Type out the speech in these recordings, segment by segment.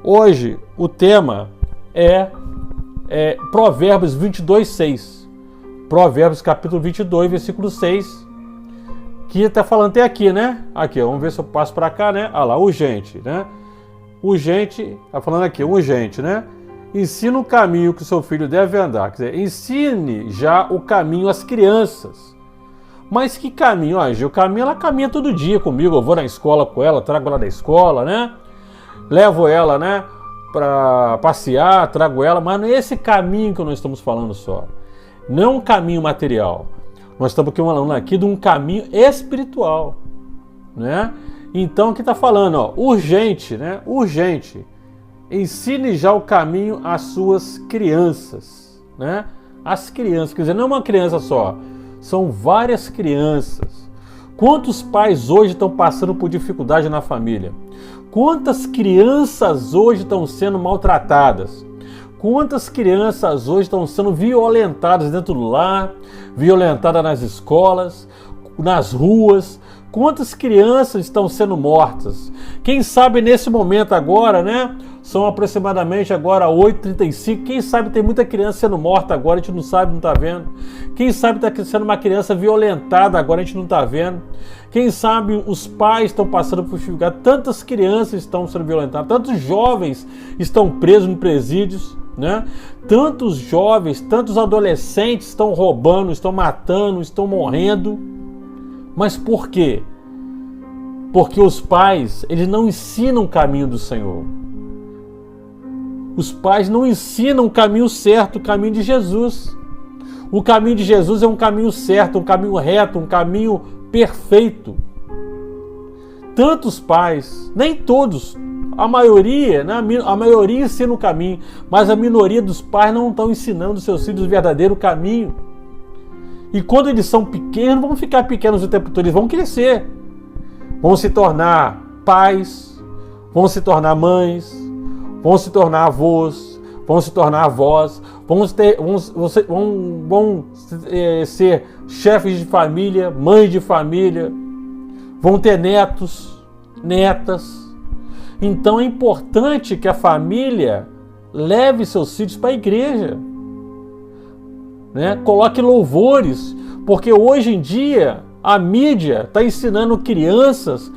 Hoje o tema é Provérbios 22:6. Provérbios capítulo 22, versículo 6. Que está falando até aqui, né? Aqui, vamos ver se eu passo para cá, né? Ah lá, urgente, né? Urgente, está falando aqui, urgente, né? Ensina o caminho que o seu filho deve andar. Quer dizer, ensine já o caminho às crianças. Mas que caminho? O caminho, ela caminha todo dia comigo. Eu vou na escola com ela, trago ela da escola, né? Levo ela, né? Para passear, trago ela. Mas não é esse caminho que nós estamos falando só. Não é um caminho material. Nós estamos falando aqui de um caminho espiritual, né? Então, aqui está falando, ó, urgente, né? Urgente. Ensine já o caminho às suas crianças, né? As crianças, quer dizer, não é uma criança só. São várias crianças. Quantos pais hoje estão passando por dificuldade na família? Quantas crianças hoje estão sendo maltratadas? Quantas crianças hoje estão sendo violentadas dentro do lar, violentadas nas escolas, nas ruas? Quantas crianças estão sendo mortas? Quem sabe nesse momento agora, né? São aproximadamente agora 8h35. Quem sabe tem muita criança sendo morta agora, a gente não sabe, não está vendo. Quem sabe está sendo uma criança violentada agora, a gente não está vendo. Quem sabe os pais estão passando por dificuldade. Tantas crianças estão sendo violentadas, tantos jovens estão presos em presídios, né? Tantos jovens, tantos adolescentes estão roubando, estão matando, estão morrendo. Mas por quê? Porque os pais, eles não ensinam o caminho do Senhor. Os pais não ensinam o caminho certo, o caminho de Jesus. O caminho de Jesus é um caminho certo, um caminho reto, um caminho perfeito. Tantos pais, nem todos, a maioria, né? A maioria ensina o caminho, mas a minoria dos pais não estão ensinando seus filhos o verdadeiro caminho. E quando eles são pequenos, não vão ficar pequenos o tempo todo, eles vão crescer. Vão se tornar pais, vão se tornar mães, vão se tornar avós, vão se tornar avós, vão ser chefes de família, mães de família, vão ter netos, netas. Então é importante que a família leve seus filhos para a igreja, né? Coloque louvores, porque hoje em dia a mídia está ensinando crianças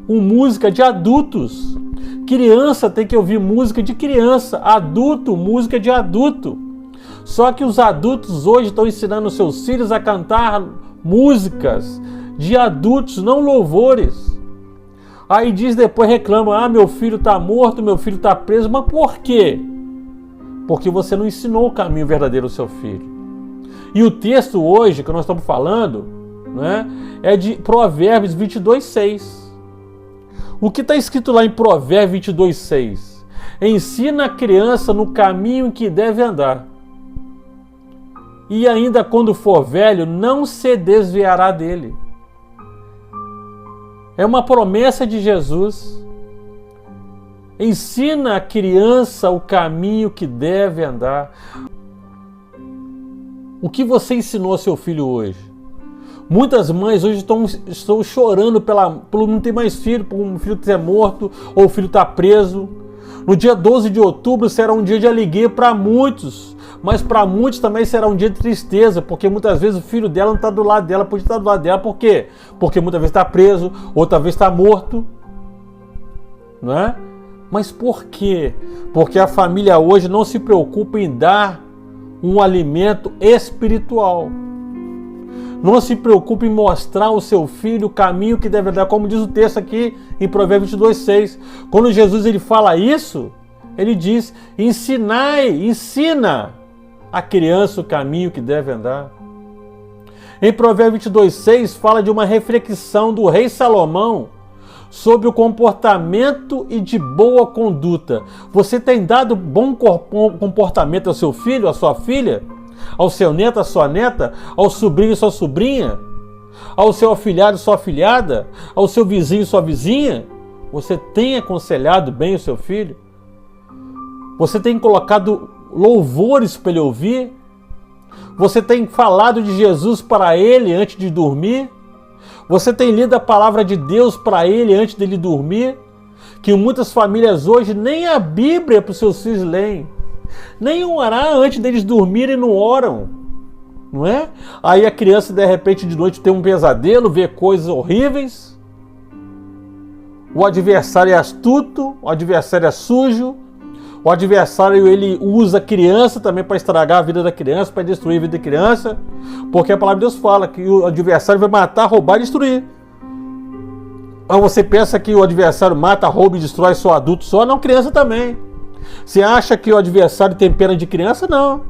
com música de adultos. Criança tem que ouvir música de criança, adulto, música de adulto. Só que os adultos hoje estão ensinando seus filhos a cantar músicas de adultos, não louvores. Aí diz depois, reclama, meu filho está morto, meu filho está preso. Mas por quê? Porque você não ensinou o caminho verdadeiro ao seu filho. E o texto hoje que nós estamos falando, né, é de Provérbios 22:6. O que está escrito lá em Provérbios 22:6? Ensina a criança no caminho que deve andar. E ainda quando for velho, não se desviará dele. É uma promessa de Jesus. Ensina a criança o caminho que deve andar. O que você ensinou ao seu filho hoje? Muitas mães hoje estão chorando por não ter mais filho, por um filho ter morto ou o filho estar preso. No dia 12 de outubro será um dia de alegria para muitos, mas para muitos também será um dia de tristeza, porque muitas vezes o filho dela não está do lado dela, pode estar do lado dela. Por quê? Porque muitas vezes está preso, outra vez está morto. Não é? Mas por quê? Porque a família hoje não se preocupa em dar um alimento espiritual. Não se preocupe em mostrar ao seu filho o caminho que deve dar, como diz o texto aqui em Provérbios 22:6. Quando Jesus ele fala isso, ele diz, ensina a criança o caminho que deve andar. Em Provérbios 22:6 fala de uma reflexão do rei Salomão sobre o comportamento e de boa conduta. Você tem dado bom comportamento ao seu filho, à sua filha? Ao seu neto, à sua neta, ao sobrinho, à sua sobrinha, ao seu afilhado, sua afilhada, ao seu vizinho, sua vizinha? Você tem aconselhado bem o seu filho? Você tem colocado louvores para ele ouvir? Você tem falado de Jesus para ele antes de dormir? Você tem lido a palavra de Deus para ele antes dele dormir? que muitas famílias hoje nem a Bíblia para os seus filhos leem. Nem orar antes deles dormirem não oram. Não é? Aí a criança de repente de noite tem um pesadelo, vê coisas horríveis. O adversário é astuto, o adversário é sujo. O adversário, ele usa a criança também para estragar a vida da criança, para destruir a vida da criança. Porque a palavra de Deus fala que o adversário vai matar, roubar e destruir. Mas você pensa que o adversário mata, rouba e destrói só adulto só? Não, criança também. Você acha que o adversário tem pena de criança? Não.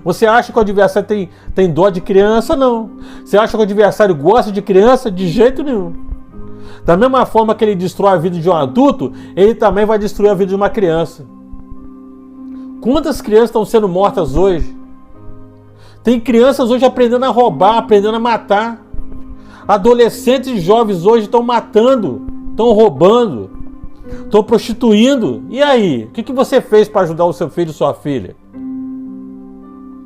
Você acha que o adversário tem dó de criança? Não. Você acha que o adversário gosta de criança? De jeito nenhum. Da mesma forma que ele destrói a vida de um adulto, ele também vai destruir a vida de uma criança. Quantas crianças estão sendo mortas hoje? Tem crianças hoje aprendendo a roubar, aprendendo a matar. Adolescentes e jovens hoje estão matando, estão roubando, estão prostituindo. E aí? O que você fez para ajudar o seu filho e sua filha?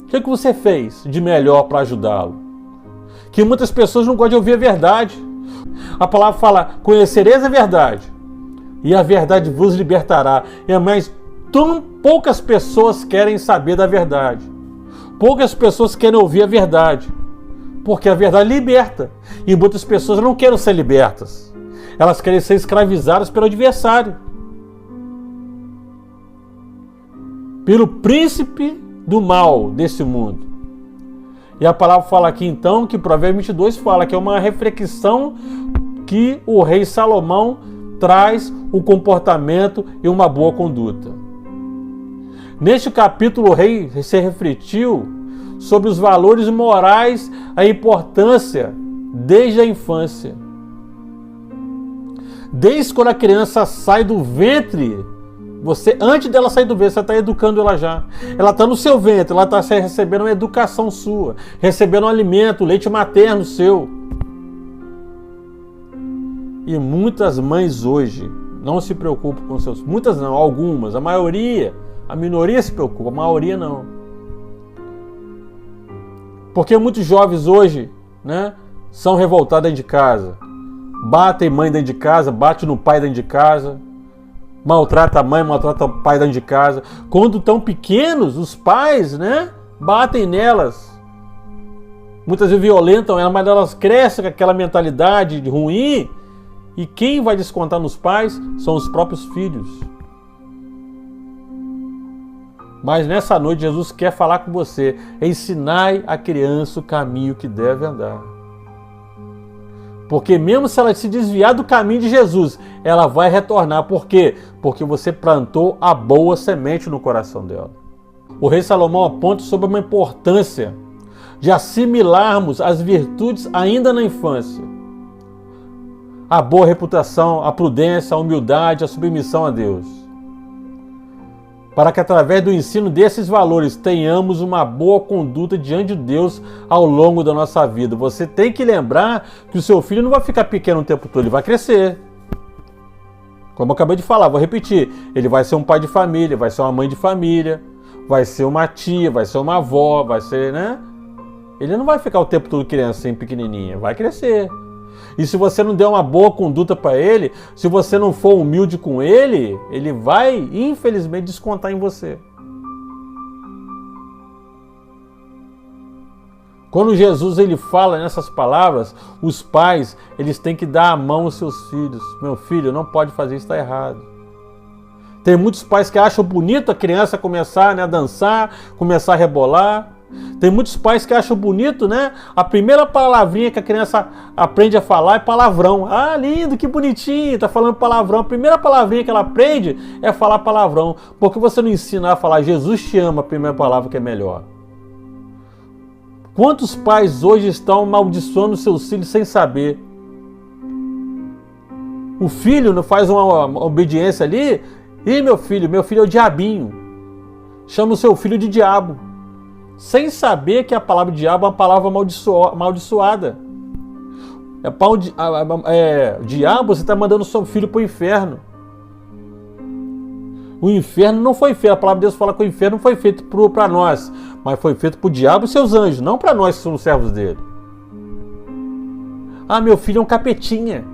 O que você fez de melhor para ajudá-lo? Que muitas pessoas não gostam de ouvir a verdade. A palavra fala, conhecereis a verdade, e a verdade vos libertará. Mas tão poucas pessoas querem saber da verdade. Poucas pessoas querem ouvir a verdade. Porque a verdade liberta. E muitas pessoas não querem ser libertas. Elas querem ser escravizadas pelo adversário. Pelo príncipe do mal desse mundo. E a palavra fala aqui então que Provérbios 22 fala que é uma reflexão que o rei Salomão traz o comportamento e uma boa conduta. Neste capítulo, o rei se refletiu sobre os valores morais, a importância desde a infância. Desde quando a criança sai do ventre, antes dela sair do ventre, você está educando ela já. Ela está no seu ventre, ela está recebendo uma educação sua, recebendo um alimento, leite materno seu. E muitas mães hoje não se preocupam com seus... Muitas não, algumas, a maioria, a minoria se preocupa, a maioria não. Porque muitos jovens hoje, né, são revoltados dentro de casa. Batem mãe dentro de casa, batem no pai dentro de casa. Maltrata a mãe, maltrata o pai dentro de casa. Quando estão pequenos, os pais, né, batem nelas. Muitas vezes violentam elas, mas elas crescem com aquela mentalidade ruim. E quem vai descontar nos pais são os próprios filhos. Mas nessa noite Jesus quer falar com você. Ensinai a criança o caminho que deve andar. Porque mesmo se ela se desviar do caminho de Jesus, ela vai retornar. Por quê? Porque você plantou a boa semente no coração dela. O rei Salomão aponta sobre uma importância de assimilarmos as virtudes ainda na infância. A boa reputação, a prudência, a humildade, a submissão a Deus. Para que através do ensino desses valores tenhamos uma boa conduta diante de Deus ao longo da nossa vida. Você tem que lembrar que o seu filho não vai ficar pequeno o tempo todo, ele vai crescer. Como eu acabei de falar, vou repetir, ele vai ser um pai de família, vai ser uma mãe de família, vai ser uma tia, vai ser uma avó, vai ser, né? Ele não vai ficar o tempo todo criancinha, pequenininha, vai crescer. E se você não der uma boa conduta para ele, se você não for humilde com ele, ele vai, infelizmente, descontar em você. Quando Jesus ele fala nessas palavras, os pais eles têm que dar a mão aos seus filhos. Meu filho, não pode fazer isso, está errado. Tem muitos pais que acham bonito a criança começar, né, a dançar, começar a rebolar. Tem muitos pais que acham bonito, né? A primeira palavrinha que a criança aprende a falar é palavrão. Ah, lindo, que bonitinho, tá falando palavrão. A primeira palavrinha que ela aprende é falar palavrão. Por que você não ensina a falar Jesus te ama, a primeira palavra que é melhor? Quantos pais hoje estão amaldiçoando seus filhos sem saber? O filho não faz uma obediência ali? Ih, meu filho é o diabinho. Chama o seu filho de diabo. Sem saber que a palavra diabo é uma palavra amaldiçoada. Diabo, você está mandando o seu filho para o inferno. O inferno não foi feito, a palavra de Deus fala que o inferno não foi feito para nós, mas foi feito para o diabo e seus anjos, não para nós que somos servos dele. Ah, meu filho é um capetinha.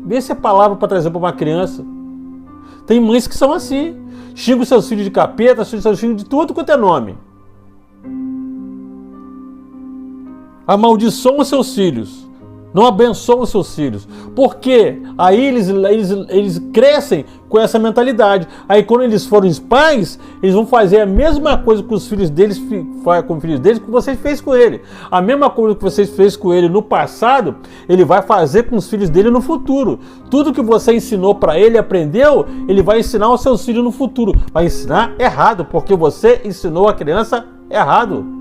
Vê se é palavra para trazer para uma criança. Tem mães que são assim. Xingam os seus filhos de capeta, xingam seus filhos de tudo quanto é nome. Amaldiçoam os seus filhos. Não abençoam os seus filhos. Porque aí eles crescem com essa mentalidade. Aí quando eles forem os pais, eles vão fazer a mesma coisa com os filhos deles, que vocês fez com ele. A mesma coisa que vocês fez com ele no passado, ele vai fazer com os filhos dele no futuro. Tudo que você ensinou para ele, aprendeu, ele vai ensinar aos seus filhos no futuro. Vai ensinar errado, porque você ensinou a criança errado.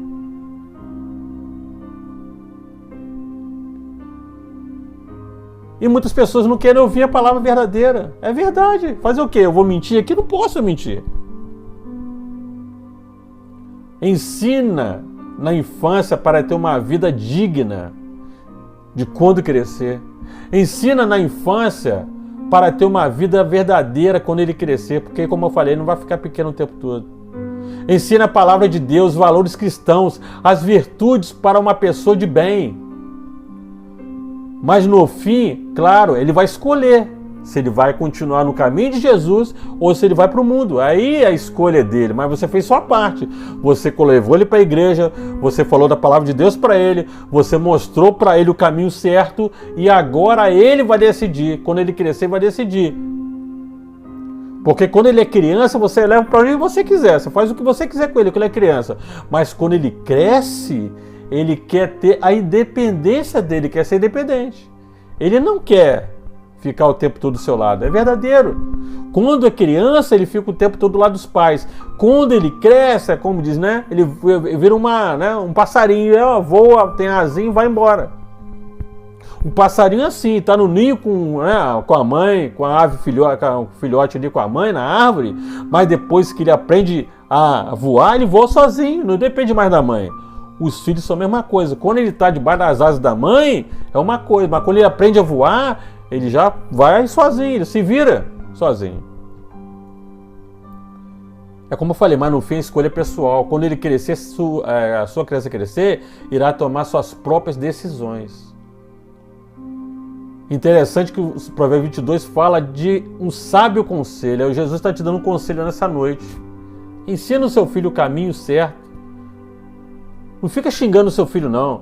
E muitas pessoas não querem ouvir a palavra verdadeira. É verdade. Fazer o quê? Eu vou mentir aqui? Não posso mentir. Ensina na infância para ter uma vida digna de quando crescer. Ensina na infância para ter uma vida verdadeira quando ele crescer. Porque, como eu falei, ele não vai ficar pequeno o tempo todo. Ensina a palavra de Deus, valores cristãos, as virtudes para uma pessoa de bem. Mas no fim, claro, ele vai escolher se ele vai continuar no caminho de Jesus ou se ele vai para o mundo. Aí a escolha é dele, mas você fez sua parte. Você levou ele para a igreja, você falou da palavra de Deus para ele, você mostrou para ele o caminho certo e agora ele vai decidir. Quando ele crescer, vai decidir. Porque quando ele é criança, você leva para onde você quiser, você faz o que você quiser com ele quando ele é criança. Mas quando ele cresce, ele quer ter a independência dele, quer ser independente. Ele não quer ficar o tempo todo do seu lado, é verdadeiro. Quando é criança, ele fica o tempo todo do lado dos pais. Quando ele cresce, é como diz, né? Ele vira um passarinho, voa, tem asinho e vai embora. Um passarinho assim, tá no ninho com a mãe, com a ave filhote ali com a mãe na árvore, mas depois que ele aprende a voar, ele voa sozinho, não depende mais da mãe. Os filhos são a mesma coisa. Quando ele está debaixo das asas da mãe, é uma coisa. Mas quando ele aprende a voar, ele já vai sozinho, ele se vira sozinho. É como eu falei, mas no fim a escolha é pessoal. Quando ele crescer, a sua criança crescer, irá tomar suas próprias decisões. Interessante que o Provérbio 22 fala de um sábio conselho. Jesus está te dando um conselho nessa noite. Ensina o seu filho o caminho certo. Não fica xingando o seu filho, não.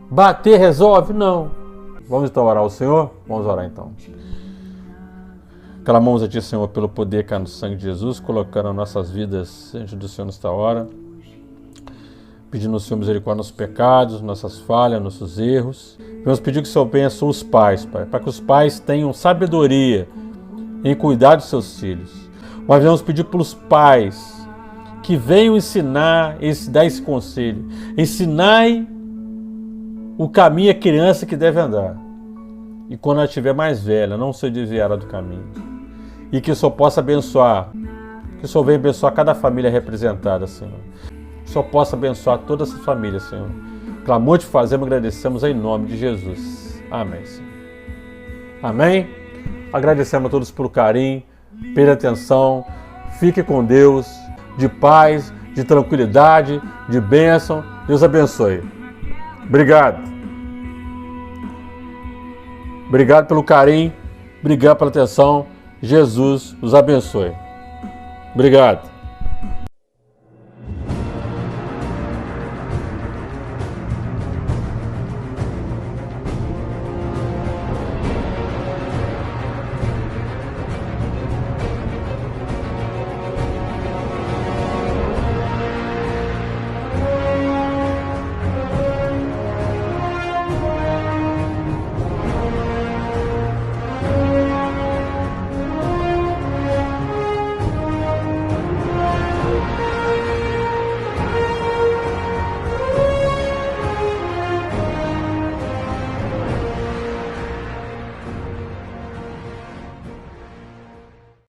Bater resolve? Não. Vamos então orar ao Senhor? Vamos orar então. Clamamos a Ti, Senhor, pelo poder que há no sangue de Jesus, colocando as nossas vidas diante do Senhor nesta hora. Pedindo ao Senhor misericórdia nos pecados, nossas falhas, nossos erros. Vamos pedir que o Senhor abençoe os pais, Pai, para que os pais tenham sabedoria em cuidar dos seus filhos. Mas vamos pedir pelos pais que venham ensinar, dar esse conselho. Ensinai o caminho à criança que deve andar. E quando ela estiver mais velha, não se desviar do caminho. E que o Senhor possa abençoar, que o Senhor venha abençoar cada família representada, Senhor. Que o Senhor possa abençoar toda essa família, Senhor. Clamor te fazemos, agradecemos em nome de Jesus. Amém, Senhor. Amém? Agradecemos a todos pelo carinho, pela atenção. Fique com Deus. De paz, de tranquilidade, de bênção. Deus abençoe. Obrigado. Obrigado pelo carinho. Obrigado pela atenção. Jesus os abençoe. Obrigado.